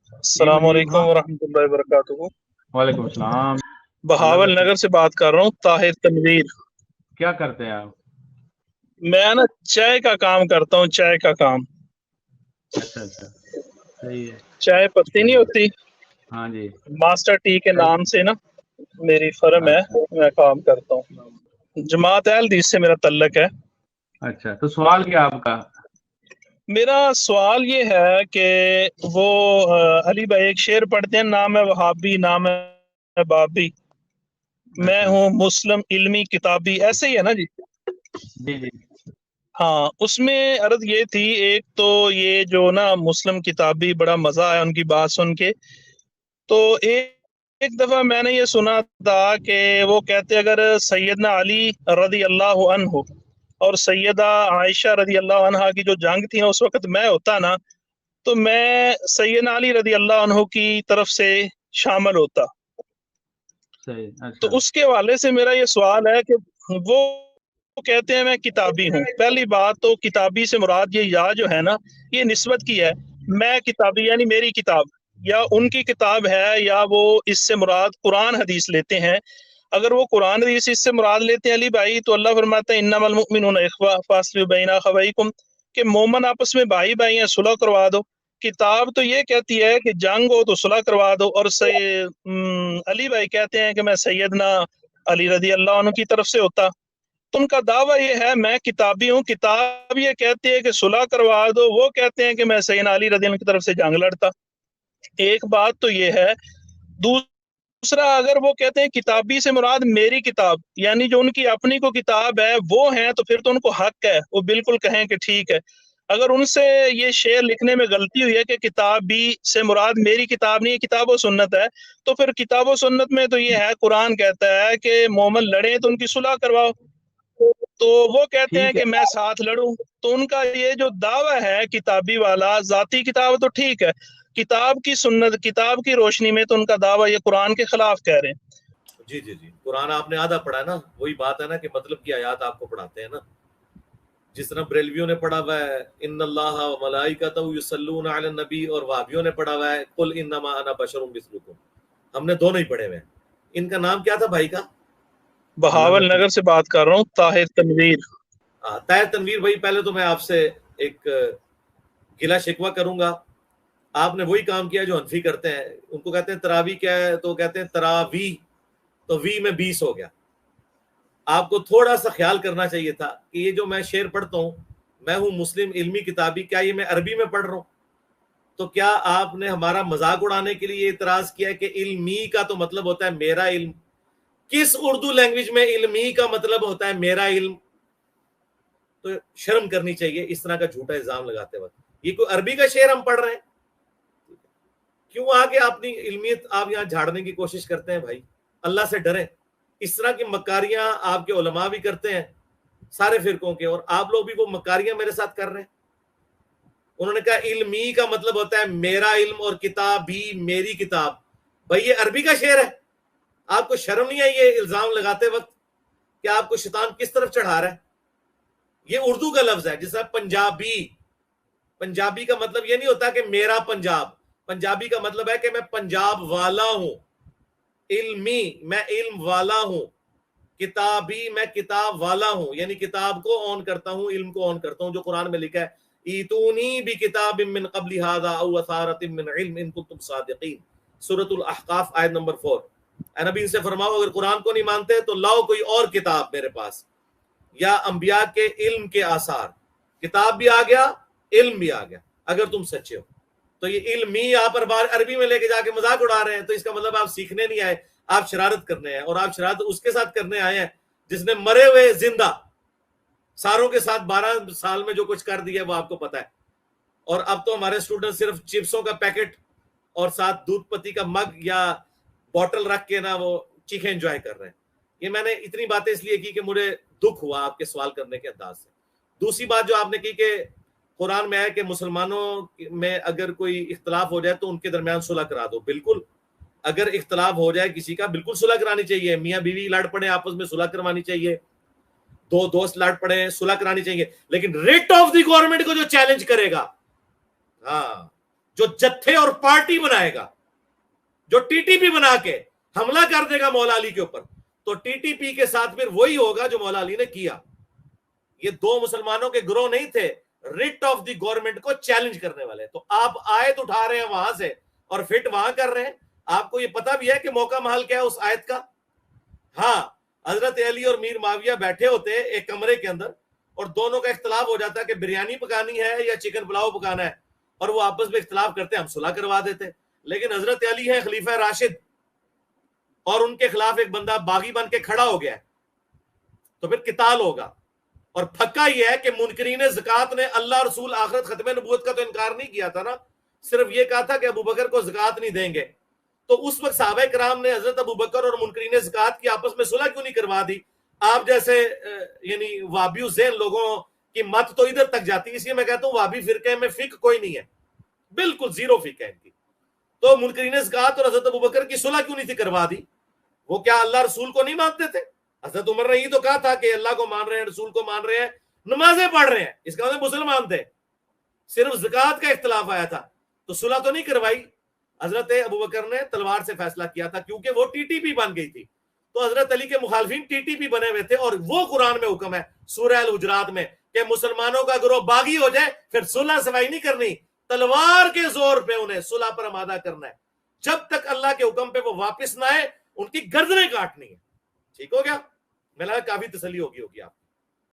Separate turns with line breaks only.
جی
السلام
منیب
علیکم ورحمۃ اللہ وبرکاتہ۔
وعلیکم السلام۔ اللہ
بہاول
کا
نگر سے بات کر رہا ہوں، طاہر تنویر۔
کیا کرتے ہیں آپ؟
میں نا چائے کا کام کرتا ہوں، چائے کا کام۔
اچھا اچھا، صحیح ہے۔
چائے پتی نہیں ہوتی،
ہاں جی،
ماسٹر ٹی کے نام سے نا میری فرم ہے،
اچھا
میں کام کرتا ہوں۔ جماعت اہل حدیث سے میرا تعلق ہے۔
اچھا، تو سوال کیا آپ کا؟
میرا سوال یہ ہے کہ وہ علی بھائی ایک شعر پڑھتے ہیں، نام ہے وہابی نام ہے بابی، میں
اچھا
ہوں مسلم علمی کتابی، ایسے ہی ہے نا جی؟
جی جی
ہاں، اس میں عرض یہ تھی، ایک تو یہ جو نا مسلم کتابی، بڑا مزہ آیا ان کی بات سن کے۔ تو ایک دفعہ میں نے یہ سنا تھا کہ وہ کہتے اگر سیدنا علی رضی اللہ عنہ اور سیدہ عائشہ رضی اللہ عنہ کی جو جنگ تھی نا، اس وقت میں ہوتا نا تو میں سیدنا علی رضی اللہ عنہ کی طرف سے شامل ہوتا۔
صحیح،
تو
اچھا
اس کے حوالے سے میرا یہ سوال ہے کہ وہ کہتے ہیں میں کتابی ہوں۔ پہلی بات تو کتابی سے مراد یہ یا جو ہے نا، یہ نسبت کی ہے، میں کتابی یعنی میری کتاب، یا ان کی کتاب ہے، یا وہ اس سے مراد قرآن حدیث لیتے ہیں۔ اگر وہ قرآن حدیث اس سے مراد لیتے ہیں علی بھائی، تو اللہ فرماتا ہے انما المؤمنون اخوہ فاصلحوا بین اخویکم، کہ مومن آپس میں بھائی بھائی ہیں، صلح کروا دو۔ کتاب تو یہ کہتی ہے کہ جنگ ہو تو صلح کروا دو، اور علی بھائی کہتے ہیں کہ میں سیدنا علی رضی اللہ عنہ کی طرف سے ہوتا۔ تو ان کا دعویٰ یہ ہے میں کتابی ہوں، کتاب یہ کہتی ہے کہ صلح کروا دو، وہ کہتے ہیں کہ میں سیدنا علی رضی اللہ عنہ کی طرف سے جنگ لڑتا۔ ایک بات تو یہ ہے۔ دوسرا، اگر وہ کہتے ہیں کتابی سے مراد میری کتاب، یعنی جو ان کی اپنی کو کتاب ہے وہ ہیں، تو پھر تو ان کو حق ہے، وہ بالکل کہیں کہ ٹھیک ہے۔ اگر ان سے یہ شعر لکھنے میں غلطی ہوئی ہے کہ کتابی سے مراد میری کتاب نہیں ہے، کتاب و سنت ہے، تو پھر کتاب و سنت میں تو یہ ہے، قرآن کہتا ہے کہ مومن لڑیں تو ان کی صلح کرواؤ، تو وہ کہتے ہیں
ٹھیک ہے۔
کہ میں ساتھ لڑوں۔ تو ان کا یہ جو دعویٰ ہے کتابی والا، ذاتی کتاب تو ٹھیک ہے، کتاب کی سنت، کتاب کی روشنی میں تو ان کا دعویٰ یہ قرآن کے خلاف کہہ رہے ہیں۔
جی جی جی، قرآن آپ نے آدھا پڑھا ہے نا، وہی بات ہے نا کہ مطلب کی آیات آپ کو پڑھاتے ہیں نا، جس طرح بریلویوں نے پڑھا ہوا ہے ان اللہ و ملائکتہ یصلون علی النبی، اور وہابیوں نے پڑھا ہوا ہے قل انما انا بشر مثلکم۔ ہم نے دونوں ہی پڑھے ہوئے ہیں۔ ان کا نام کیا تھا بھائی کا؟
بہاول نگر سے بات کر رہا ہوں، طاہر تنویر۔
طاہر تنویر بھائی، پہلے تو میں آپ سے ایک گلا شکوہ کروں گا۔ آپ نے وہی کام کیا جو حنفی کرتے ہیں، ان کو کہتے ہیں تراوی کیا ہے، تو کہتے ہیں تراوی، تو وی میں 20 ہو گیا۔ آپ کو تھوڑا سا خیال کرنا چاہیے تھا کہ یہ جو میں شعر پڑھتا ہوں، میں ہوں مسلم علمی کتابی، کیا یہ میں عربی میں پڑھ رہا ہوں؟ تو کیا آپ نے ہمارا مذاق اڑانے کے لیے اعتراض کیا ہے کہ علمی کا تو مطلب ہوتا ہے میرا علم؟ کس اردو لینگویج میں علمی کا مطلب ہوتا ہے میرا علم؟ تو شرم کرنی چاہیے اس طرح کا جھوٹا الزام لگاتے وقت۔ یہ کوئی عربی کا شعر ہم پڑھ رہے ہیں؟ کیوں آگے اپنی علمیت آپ یہاں جھاڑنے کی کوشش کرتے ہیں؟ بھائی اللہ سے ڈریں۔ اس طرح کی مکاریاں آپ کے علماء بھی کرتے ہیں، سارے فرقوں کے، اور آپ لوگ بھی وہ مکاریاں میرے ساتھ کر رہے ہیں۔ انہوں نے کہا علمی کا مطلب ہوتا ہے میرا علم، اور کتاب بھی میری کتاب۔ بھائی یہ عربی کا شعر ہے، آپ کو شرم نہیں آئی یہ الزام لگاتے وقت کہ آپ کو شیطان کس طرف چڑھا رہا ہے؟ یہ اردو کا لفظ ہے، جس طرح پنجابی، پنجابی کا مطلب یہ نہیں ہوتا کہ میرا پنجاب، پنجابی کا مطلب ہے کہ میں پنجاب والا ہوں۔ علمی، میں علم والا ہوں۔ کتابی، میں کتاب والا ہوں، یعنی کتاب کو اون کرتا ہوں، علم کو اون کرتا ہوں، جو قرآن میں لکھا ہے ایتونی بکتاب من قبل ھذا او اثارۃ من علم ان کنتم صادقین، سورۃ الاحقاف آیت نمبر 4۔ اے نبی ان سے فرماؤ اگر قرآن کو نہیں مانتے تو لاؤ کوئی اور کتاب میرے پاس، یا انبیاء کے علم کے آثار، کتاب بھی آ گیا، علم بھی آ گیا، اگر تم سچے ہو۔ تو یہ علمی یہاں پر بار عربی میں لے کے جا کے مذاق اڑا رہے ہیں، تو اس کا مطلب آپ سیکھنے نہیں آئے، آپ شرارت کرنے ہیں، اور آپ شرارت اس کے ساتھ کرنے آئے ہیں جس نے مرے ہوئے زندہ ساروں کے ساتھ 12 سال میں جو کچھ کر دیا وہ آپ کو پتا ہے۔ اور اب تو ہمارے اسٹوڈنٹ صرف چپسوں کا پیکٹ اور ساتھ دودھ پتی کا مگ یا بوٹل رکھ کے نا وہ چیخیں انجوائے کر رہے ہیں۔ یہ میں نے اتنی باتیں اس لیے کی کہ مجھے دکھ ہوا آپ کے سوال کرنے کے انداز سے۔ دوسری بات جو آپ نے کی کہ قرآن میں ہے کہ مسلمانوں میں اگر کوئی اختلاف ہو جائے تو ان کے درمیان صلح کرا دو۔ بالکل، اگر اختلاف ہو جائے کسی کا، بالکل صلح کرانی چاہیے، میاں بیوی لڑ پڑے آپس میں صلح کروانی چاہیے، دو دوست لڑ پڑے صلح کرانی چاہیے، لیکن ریٹ آف دی گورنمنٹ کو جو چیلنج کرے گا، ہاں جو جتھے اور پارٹی بنائے گا, جو ٹی ٹی پی بنا کے حملہ کر دے گا مولا علی کے اوپر, تو ٹی ٹی پی کے ساتھ پھر وہی ہوگا جو مولا علی نے کیا. یہ دو مسلمانوں کے گروہ نہیں تھے ریٹ آف دی گورنمنٹ کو چیلنج کرنے والے. تو آپ آیت اٹھا رہے ہیں وہاں سے اور فٹ وہاں کر رہے ہیں. آپ کو یہ پتا بھی ہے کہ موقع محل کیا ہے اس آیت کا؟ ہاں, حضرت علی اور میر معاویہ بیٹھے ہوتے ہیں ایک کمرے کے اندر, اور دونوں کا اختلاف ہو جاتا ہے کہ بریانی پکانی ہے یا چکن پلاؤ پکانا ہے, اور وہ آپس میں اختلاف کرتے ہیں, ہم صلح کروا دیتے. لیکن حضرت علی ہیں خلیفہ راشد, اور ان کے خلاف ایک بندہ باغی بن کے کھڑا ہو گیا ہے, تو پھر قتال ہوگا. اور پھکا یہ ہے کہ منکرین زکات نے اللہ رسول آخرت ختم نبوت کا تو انکار نہیں کیا تھا نا, صرف یہ کہا تھا کہ ابو بکر کو زکات نہیں دیں گے. تو اس وقت صحابہ کرام نے حضرت ابو بکر اور منکرین زکات کی آپس میں صلح کیوں نہیں کروا دی؟ آپ جیسے یعنی وابی ذہن لوگوں کی مت تو ادھر تک جاتی ہے, اس لیے میں کہتا ہوں وابی فرقے میں فقہ کوئی نہیں ہے, بالکل زیرو فقہ ہے ان کی. تو منکرین زکات اور حضرت ابو بکر کی صلح کیوں نہیں تھی کروا دی؟ وہ کیا اللہ رسول کو نہیں مانتے تھے؟ حضرت عمر نے یہ تو کہا تھا کہ اللہ کو مان رہے ہیں, رسول کو مان رہے ہیں, نمازیں پڑھ رہے ہیں, اس کا مطلب مسلمان تھے. صرف زکات کا اختلاف آیا تھا, تو صلح تو نہیں کروائی. حضرت ابو بکر نے تلوار سے فیصلہ کیا تھا کیونکہ وہ ٹی ٹی پی بن گئی تھی. تو حضرت علی کے مخالفین ٹی ٹی پی بنے ہوئے تھے, اور وہ قرآن میں حکم ہے سورہ الحجرات میں کہ مسلمانوں کا گروہ باغی ہو جائے پھر صلح سفائی نہیں کرنی, تلوار کے زور پہ انہیں صلح پر آمادہ کرنا ہے. جب تک اللہ کے حکم پہ وہ واپس نہ آئے ان کی گردنیں کاٹنی ہے. ٹھیک ہو گیا؟ میں لگا کافی تسلی ہوگی آپ.